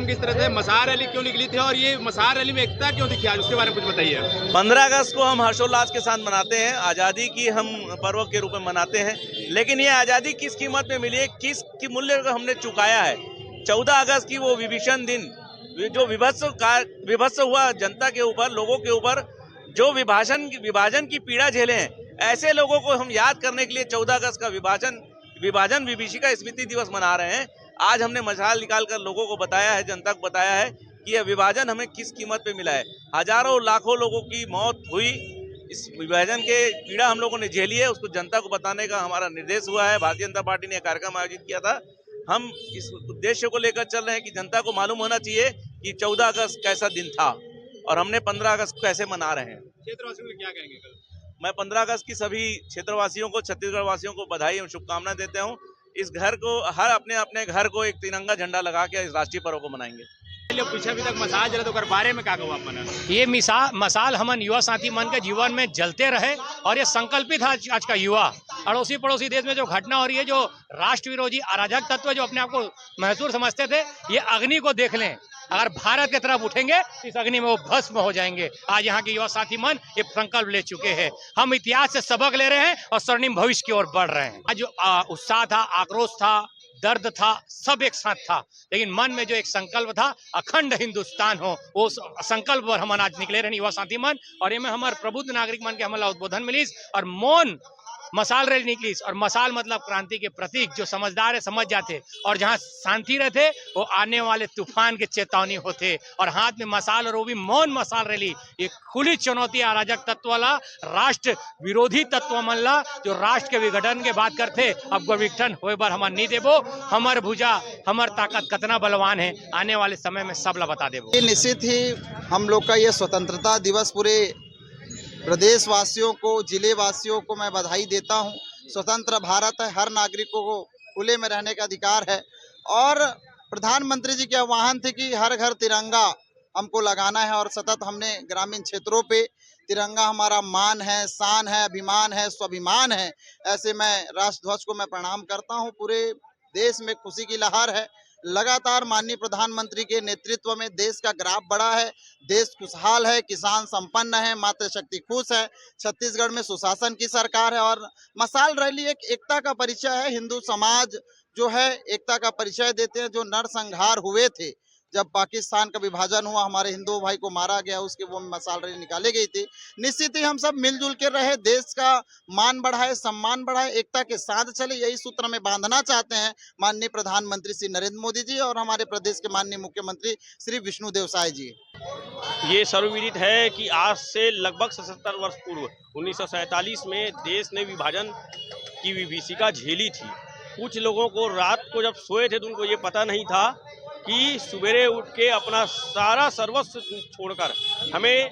Programme किस तरह से, मसाल रैली क्यों निकली थी और ये मसाल रैली में एकता क्यों दिखी आज, उसके बारे में कुछ बताइए। 15 अगस्त को हम हर्षोल्लास के साथ मनाते हैं, आज़ादी की हम पर्व के रूप में मनाते हैं, लेकिन ये आज़ादी किस कीमत में मिली है, किस की मूल्य को हमने चुकाया है। 14 अगस्त की वो विभीषण दिन जो विभत्स हुआ जनता के ऊपर, लोगों के ऊपर, जो विभाजन की पीड़ा झेले हैं, ऐसे लोगों को हम याद करने के लिए 14 अगस्त का विभाजन विभीषिका स्मृति दिवस मना रहे हैं। आज हमने मशाल निकालकर लोगों को बताया है, जनता को बताया है कि यह विभाजन हमें किस कीमत पे मिला है। हजारों लाखों लोगों की मौत हुई, इस विभाजन के पीड़ा हम लोगों ने झेली है, उसको जनता को बताने का हमारा निर्देश हुआ है। भारतीय जनता पार्टी ने कार्यक्रम आयोजित किया था। हम इस उद्देश्य को लेकर चल रहे हैं कि जनता को मालूम होना चाहिए कि 14 अगस्त कैसा दिन था और हमने 15 अगस्त को कैसे मना रहे हैं। क्षेत्रवासियों को क्या कहेंगे कल? मैं 15 अगस्त की सभी क्षेत्रवासियों को, छत्तीसगढ़ वासियों को बधाई और शुभकामनाएं देता हूं। इस घर को, हर अपने अपने घर को एक तिरंगा झंडा लगा के इस राष्ट्रीय पर्व को मनाएंगे। पीछे अभी तक मसाल जला, तो बारे में क्या कहूँ आप मना? ये मसाल हमन युवा साथी मन के जीवन में जलते रहे और ये संकल्पित है आज का युवा। अड़ोसी पड़ोसी देश में जो घटना हो रही है, जो राष्ट्र विरोधी अराजक तत्व जो अपने आप को महसूस समझते थे, ये अग्नि को देख लें। अगर भारत की तरफ उठेंगे तो इस अग्नि में वो भस्म हो जाएंगे। आज यहाँ के युवा साथी मन ये संकल्प ले चुके हैं। हम इतिहास से सबक ले रहे हैं और स्वर्णिम भविष्य की ओर बढ़ रहे हैं। आज जो उत्साह था, आक्रोश था, दर्द था, सब एक साथ था, लेकिन मन में जो एक संकल्प था, अखंड हिंदुस्तान हो, वो संकल्प पर हम आज निकले रहे युवा साथी मन। और ये में हमारे प्रबुद्ध नागरिक मन के हमला उद्बोधन मिलीस और मौन मसाल रैली निकली। और मसाल मतलब क्रांति के प्रतीक, जो समझदार है समझ जाते, और जहाँ शांति रहते वो आने वाले तूफान के चेतावनी होते। और हाथ में मसाल, और वो भी मौन मसाल रैली, ये खुली चुनौती अराजक तत्व वाला, राष्ट्र विरोधी तत्व मनला, जो राष्ट्र के विघटन के बात करते, अब विघटन होए बार हमार नहीं देबो, हमार भुजा, हमार ताकत कितना बलवान है, आने वाले समय में सब ला बता देबो। निश्चित ही हम लोग का ये स्वतंत्रता दिवस पूरे प्रदेश वासियों को, जिले वासियों को मैं बधाई देता हूं। स्वतंत्र भारत है, हर नागरिकों को खुले में रहने का अधिकार है। और प्रधानमंत्री जी के आह्वान थे कि हर घर तिरंगा हमको लगाना है, और सतत हमने ग्रामीण क्षेत्रों पे तिरंगा हमारा मान है, शान है, अभिमान है, स्वाभिमान है। ऐसे मैं राष्ट्रध्वज को मैं प्रणाम करता हूँ। पूरे देश में खुशी की लहर है। लगातार माननीय प्रधानमंत्री के नेतृत्व में देश का ग्राफ बढ़ा है, देश खुशहाल है, किसान संपन्न है, मातृशक्ति खुश है, छत्तीसगढ़ में सुशासन की सरकार है। और मसाल रैली एक एकता का परिचय है। हिंदू समाज जो है एकता का परिचय देते हैं। जो नरसंहार हुए थे, जब पाकिस्तान का विभाजन हुआ, हमारे हिंदू भाई को मारा गया, उसके वो मसाल रैली निकाली गई थी। निश्चित ही हम सब मिलजुल के रहे, देश का मान बढ़ाए, सम्मान बढ़ाए, एकता के साथ चले, यही सूत्र में बांधना चाहते हैं माननीय प्रधानमंत्री श्री नरेंद्र मोदी जी और हमारे प्रदेश के माननीय मुख्यमंत्री श्री विष्णुदेव साय जी। ये सर्वविदित है कि आज से लगभग 77 वर्ष पूर्व 1947 में देश ने विभाजन की विभीषिका झेली थी। कुछ लोगों को रात को जब सोए थे तो उनको ये पता नहीं था कि सवेरे उठ के अपना सारा सर्वस्व छोड़कर हमें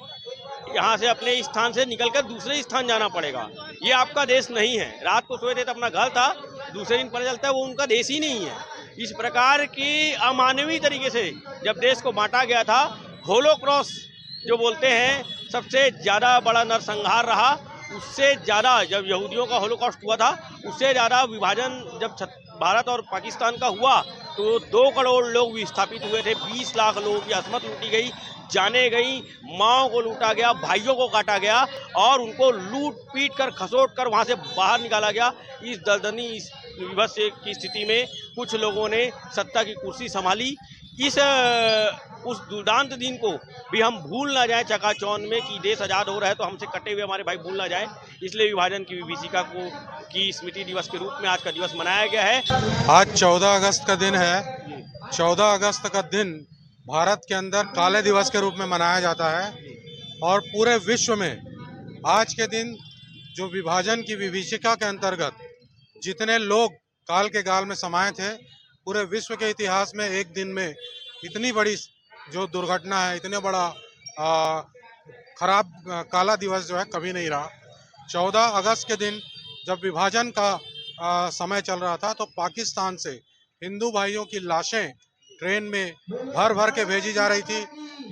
यहाँ से, अपने स्थान से निकलकर दूसरे स्थान जाना पड़ेगा। ये आपका देश नहीं है। रात को सोए थे तो अपना घर था, दूसरे दिन पता चलता है वो उनका देश ही नहीं है। इस प्रकार की अमानवीय तरीके से जब देश को बांटा गया था, होलोकॉस्ट जो बोलते हैं, सबसे ज़्यादा बड़ा नरसंहार रहा। उससे ज़्यादा जब यहूदियों का होलोकॉस्ट हुआ था, उससे ज़्यादा विभाजन जब भारत और पाकिस्तान का हुआ तो 2 करोड़ लोग विस्थापित हुए थे। 20 लाख लोगों की असमत लूटी गई, जाने गई, माँओं को लूटा गया, भाइयों को काटा गया और उनको लूट पीट कर, खसोट कर वहाँ से बाहर निकाला गया। इस दर्दनी, इस विभत्स की स्थिति में कुछ लोगों ने सत्ता की कुर्सी संभाली। उस दुर्दांत दिन को भी हम भूल ना जाए चकाचौंध में कि देश आज़ाद हो रहा है, तो हमसे कटे हुए हमारे भाई भूल ना जाए। इसलिए विभाजन की विभीषिका की स्मृति दिवस के रूप में आज का दिवस मनाया गया है। आज 14 अगस्त का दिन है। 14 अगस्त का दिन भारत के अंदर काले दिवस के रूप में मनाया जाता है और पूरे विश्व में आज के दिन जो विभाजन की विभीषिका के अंतर्गत जितने लोग काल के गाल में समाये थे, पूरे विश्व के इतिहास में एक दिन में इतनी बड़ी जो दुर्घटना है, इतने बड़ा खराब काला दिवस जो है कभी नहीं रहा। 14 अगस्त के दिन जब विभाजन का समय चल रहा था, तो पाकिस्तान से हिंदू भाइयों की लाशें ट्रेन में भर भर के भेजी जा रही थी।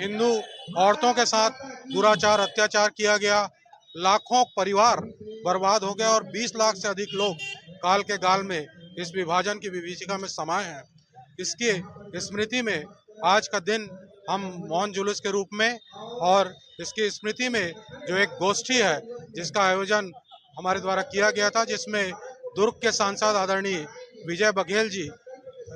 हिंदू औरतों के साथ दुराचार, अत्याचार किया गया। लाखों परिवार बर्बाद हो गए और 20 लाख से अधिक लोग काल के गाल में इस विभाजन की विभीषिका में समाये हैं। इसकी स्मृति में आज का दिन हम मौन जुलूस के रूप में और इसकी स्मृति में जो एक गोष्ठी है जिसका आयोजन हमारे द्वारा किया गया था, जिसमें दुर्ग के सांसद आदरणीय विजय बघेल जी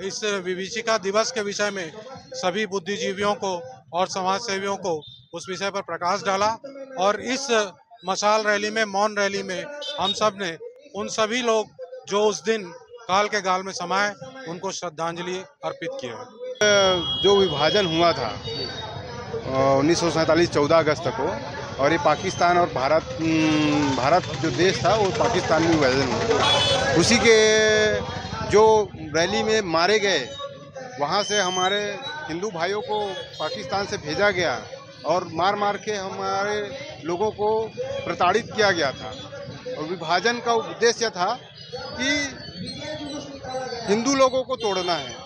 इस विभीषिका दिवस के विषय में सभी बुद्धिजीवियों को और समाज सेवियों को उस विषय पर प्रकाश डाला। और इस मशाल रैली में, मौन रैली में हम सब ने उन सभी लोग जो उस दिन काल के गाल में समाये उनको श्रद्धांजलि अर्पित किया। जो विभाजन हुआ था 1947 14 अगस्त को, और ये पाकिस्तान और भारत जो देश था वो पाकिस्तान में विभाजन हुआ, उसी के जो रैली में मारे गए, वहाँ से हमारे हिंदू भाइयों को पाकिस्तान से भेजा गया और मार मार के हमारे लोगों को प्रताड़ित किया गया था। और विभाजन का उद्देश्य था कि हिंदू लोगों को तोड़ना है,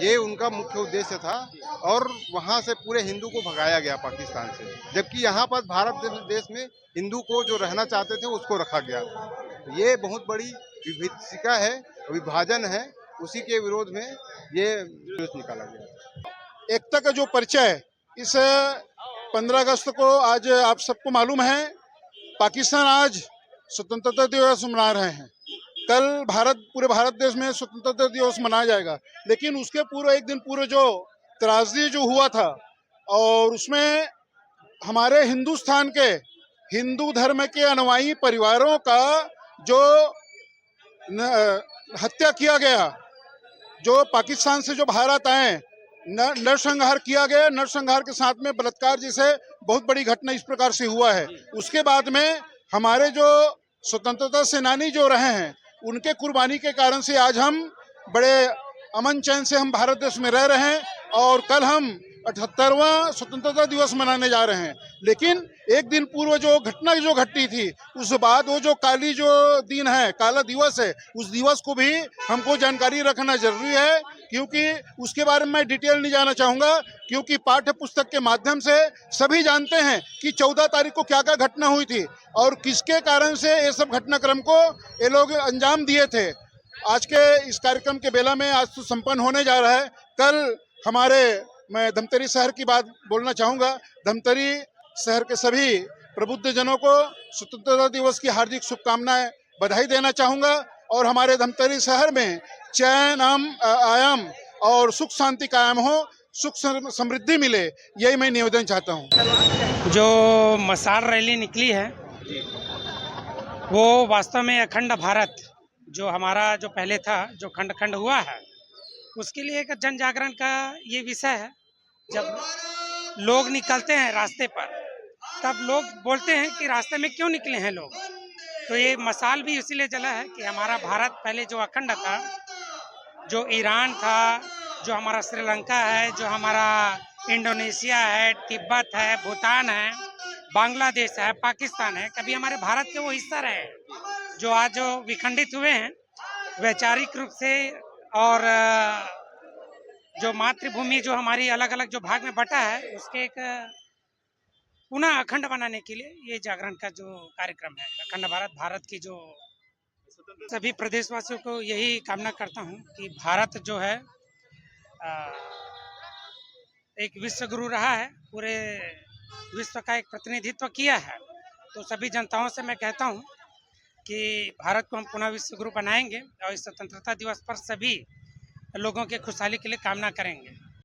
ये उनका मुख्य उद्देश्य था। और वहाँ से पूरे हिंदू को भगाया गया पाकिस्तान से, जबकि यहाँ पर भारत देश में हिंदू को जो रहना चाहते थे उसको रखा गया था। ये बहुत बड़ी विभीषिका है, विभाजन है, उसी के विरोध में ये जुलूस निकाला गया। एकता का जो परिचय इस 15 अगस्त को आज आप सबको मालूम है, पाकिस्तान आज स्वतंत्रता दिवस मना रहे हैं। कल पूरे भारत देश में स्वतंत्रता दिवस मनाया जाएगा, लेकिन उसके पूर्व एक दिन पूर्व जो त्रासदी जो हुआ था, और उसमें हमारे हिंदुस्तान के हिंदू धर्म के अनुयायी परिवारों का जो हत्या किया गया, जो पाकिस्तान से जो भारत आए, नरसंहार किया गया। नरसंहार के साथ में बलात्कार जैसे बहुत बड़ी घटना इस प्रकार से हुआ है। उसके बाद में हमारे जो स्वतंत्रता सेनानी जो रहे हैं, उनके कुर्बानी के कारण से आज हम बड़े अमन चैन से हम भारत देश में रह रहे हैं, और कल हम 78वां स्वतंत्रता दिवस मनाने जा रहे हैं। लेकिन एक दिन पूर्व जो घटना जो घटी थी, उस बाद वो जो काली जो दिन है, काला दिवस है, उस दिवस को भी हमको जानकारी रखना जरूरी है, क्योंकि उसके बारे में मैं डिटेल नहीं जाना चाहूँगा, क्योंकि पाठ्य पुस्तक के माध्यम से सभी जानते हैं कि 14 तारीख को क्या क्या घटना हुई थी और किसके कारण से ये सब घटनाक्रम को ये लोग अंजाम दिए थे। आज के इस कार्यक्रम के बेला में आज तो संपन्न होने जा रहा है। कल मैं धमतरी शहर की बात बोलना चाहूँगा। धमतरी शहर के सभी प्रबुद्ध जनों को स्वतंत्रता दिवस की हार्दिक शुभकामनाएं, बधाई देना चाहूँगा, और हमारे धमतरी शहर में चैन आयाम और सुख शांति कायम हो, सुख समृद्धि मिले, यही मैं निवेदन चाहता हूँ। जो मशाल रैली निकली है वो वास्तव में अखंड भारत जो हमारा जो पहले था, जो खंड खंड हुआ है, उसके लिए एक जन जागरण का ये विषय है। जब लोग निकलते हैं रास्ते पर, तब लोग बोलते हैं कि रास्ते में क्यों निकले हैं लोग। तो ये मशाल भी इसीलिए जला है कि हमारा भारत पहले जो अखंड था, जो ईरान था, जो हमारा श्रीलंका है, जो हमारा इंडोनेशिया है, तिब्बत है, भूटान है, बांग्लादेश है, पाकिस्तान है, कभी हमारे भारत के वो हिस्सा रहे, जो आज जो विखंडित हुए हैं वैचारिक रूप से, और जो मातृभूमि जो हमारी अलग अलग जो भाग में बटा है, उसके एक पुनः अखंड बनाने के लिए ये जागरण का जो कार्यक्रम है, अखंड भारत की जो सभी प्रदेशवासियों को यही कामना करता हूँ कि भारत जो है एक विश्व गुरु रहा है, पूरे विश्व का एक प्रतिनिधित्व किया है। तो सभी जनताओं से मैं कहता हूँ कि भारत को हम पुनः विश्व गुरु बनाएंगे, और इस स्वतंत्रता दिवस पर सभी लोगों के खुशहाली के लिए कामना करेंगे।